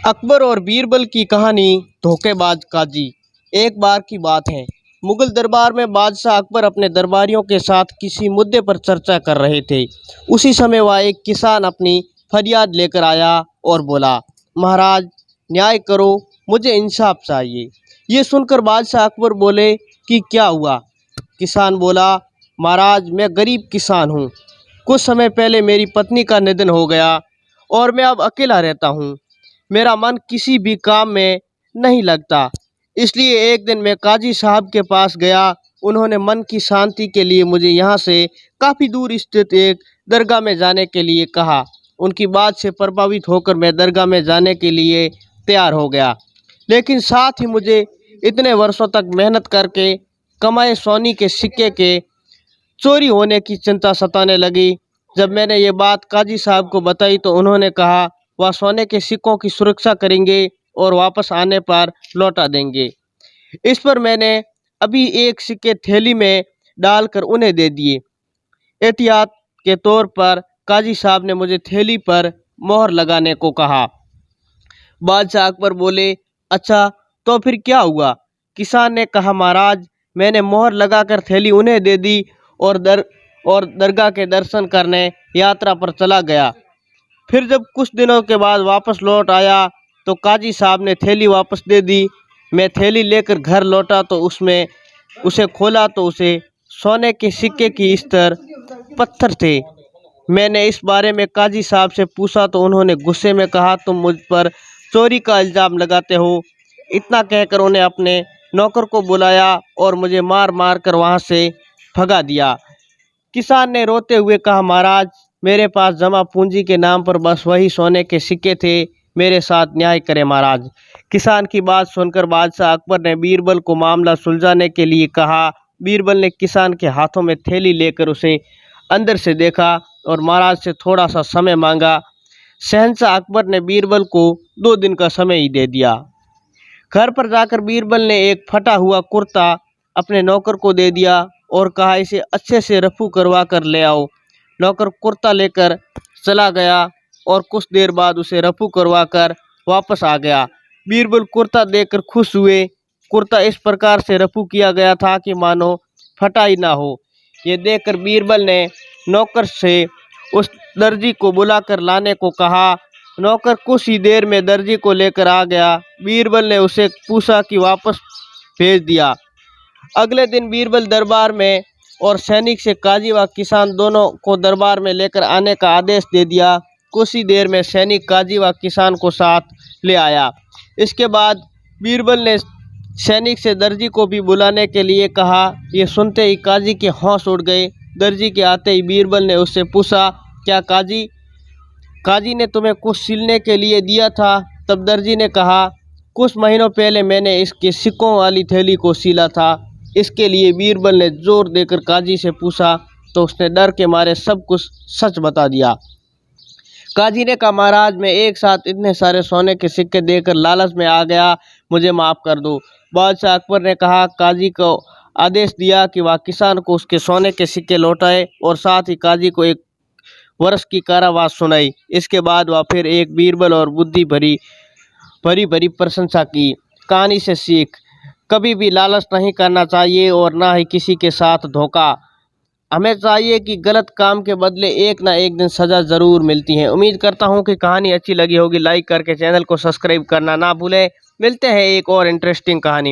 अकबर और बीरबल की कहानी। धोखेबाज काजी। एक बार की बात है, मुगल दरबार में बादशाह अकबर अपने दरबारियों के साथ किसी मुद्दे पर चर्चा कर रहे थे। उसी समय वह एक किसान अपनी फरियाद लेकर आया और बोला, महाराज न्याय करो, मुझे इंसाफ चाहिए। ये सुनकर बादशाह अकबर बोले कि क्या हुआ? किसान बोला, महाराज मैं गरीब किसान हूँ। कुछ समय पहले मेरी पत्नी का निधन हो गया और मैं अब अकेला रहता हूँ। मेरा मन किसी भी काम में नहीं लगता। इसलिए एक दिन मैं काजी साहब के पास गया। उन्होंने मन की शांति के लिए मुझे यहाँ से काफ़ी दूर स्थित एक दरगाह में जाने के लिए कहा। उनकी बात से प्रभावित होकर मैं दरगाह में जाने के लिए तैयार हो गया, लेकिन साथ ही मुझे इतने वर्षों तक मेहनत करके कमाए सोने के सिक्के के चोरी होने की चिंता सताने लगी। जब मैंने ये बात काजी साहब को बताई तो उन्होंने कहा वह सोने के सिक्कों की सुरक्षा करेंगे और वापस आने पर लौटा देंगे। इस पर मैंने अभी एक सिक्के थैली में डालकर उन्हें दे दिए। एहतियात के तौर पर काजी साहब ने मुझे थैली पर मोहर लगाने को कहा। बादशाह अकबर बोले, अच्छा तो फिर क्या हुआ? किसान ने कहा, महाराज मैंने मोहर लगाकर थैली उन्हें दे दी और दरगाह के दर्शन करने यात्रा पर चला गया। फिर जब कुछ दिनों के बाद वापस लौट आया तो काजी साहब ने थैली वापस दे दी। मैं थैली लेकर घर लौटा तो उसे खोला तो उसे सोने के सिक्के की स्तर पत्थर थे। मैंने इस बारे में काजी साहब से पूछा तो उन्होंने गुस्से में कहा, तुम मुझ पर चोरी का इल्ज़ाम लगाते हो। इतना कहकर उन्हें अपने नौकर को बुलाया और मुझे मार मार कर वहाँ से भगा दिया। किसान ने रोते हुए कहा, महाराज मेरे पास जमा पूंजी के नाम पर बस वही सोने के सिक्के थे, मेरे साथ न्याय करें महाराज। किसान की बात सुनकर बादशाह अकबर ने बीरबल को मामला सुलझाने के लिए कहा। बीरबल ने किसान के हाथों में थैली लेकर उसे अंदर से देखा और महाराज से थोड़ा सा समय मांगा। शहंशाह अकबर ने बीरबल को 2 दिन का समय ही दे दिया। घर पर जाकर बीरबल ने एक फटा हुआ कुर्ता अपने नौकर को दे दिया और कहा, इसे अच्छे से रफू करवा कर ले आओ। नौकर कुर्ता लेकर चला गया और कुछ देर बाद उसे रफू करवा कर वापस आ गया। बीरबल कुर्ता देखकर खुश हुए। कुर्ता इस प्रकार से रफू किया गया था कि मानो फटा ही ना हो। ये देखकर बीरबल ने नौकर से उस दर्जी को बुलाकर लाने को कहा। नौकर कुछ ही देर में दर्जी को लेकर आ गया। बीरबल ने उसे पूछा कि वापस भेज दिया। अगले दिन बीरबल दरबार में और सैनिक से काजी व किसान दोनों को दरबार में लेकर आने का आदेश दे दिया। कुछ ही देर में सैनिक काजी व किसान को साथ ले आया। इसके बाद बीरबल ने सैनिक से दर्जी को भी बुलाने के लिए कहा। ये सुनते ही काजी के होश उड़ गए। दर्जी के आते ही बीरबल ने उससे पूछा, क्या काजी ने तुम्हें कुछ सिलने के लिए दिया था? तब दर्जी ने कहा, कुछ महीनों पहले मैंने इसके सिक्कों वाली थैली को सिला था। इसके लिए बीरबल ने जोर देकर काजी से पूछा तो उसने डर के मारे सब कुछ सच बता दिया। काजी ने कहा, महाराज मैं एक साथ इतने सारे सोने के सिक्के देकर लालच में आ गया, मुझे माफ़ कर दो। बादशाह अकबर ने कहा, काजी को आदेश दिया कि वह किसान को उसके सोने के सिक्के लौटाए और साथ ही काजी को 1 वर्ष की कारावास सुनाई। इसके बाद वह फिर एक बीरबल और बुद्धि भरी प्रशंसा की। कहानी से सीख, कभी भी लालच नहीं करना चाहिए और ना ही किसी के साथ धोखा। हमें चाहिए कि गलत काम के बदले एक ना एक दिन सज़ा ज़रूर मिलती है। उम्मीद करता हूँ कि कहानी अच्छी लगी होगी। लाइक करके चैनल को सब्सक्राइब करना ना भूलें। मिलते हैं एक और इंटरेस्टिंग कहानी।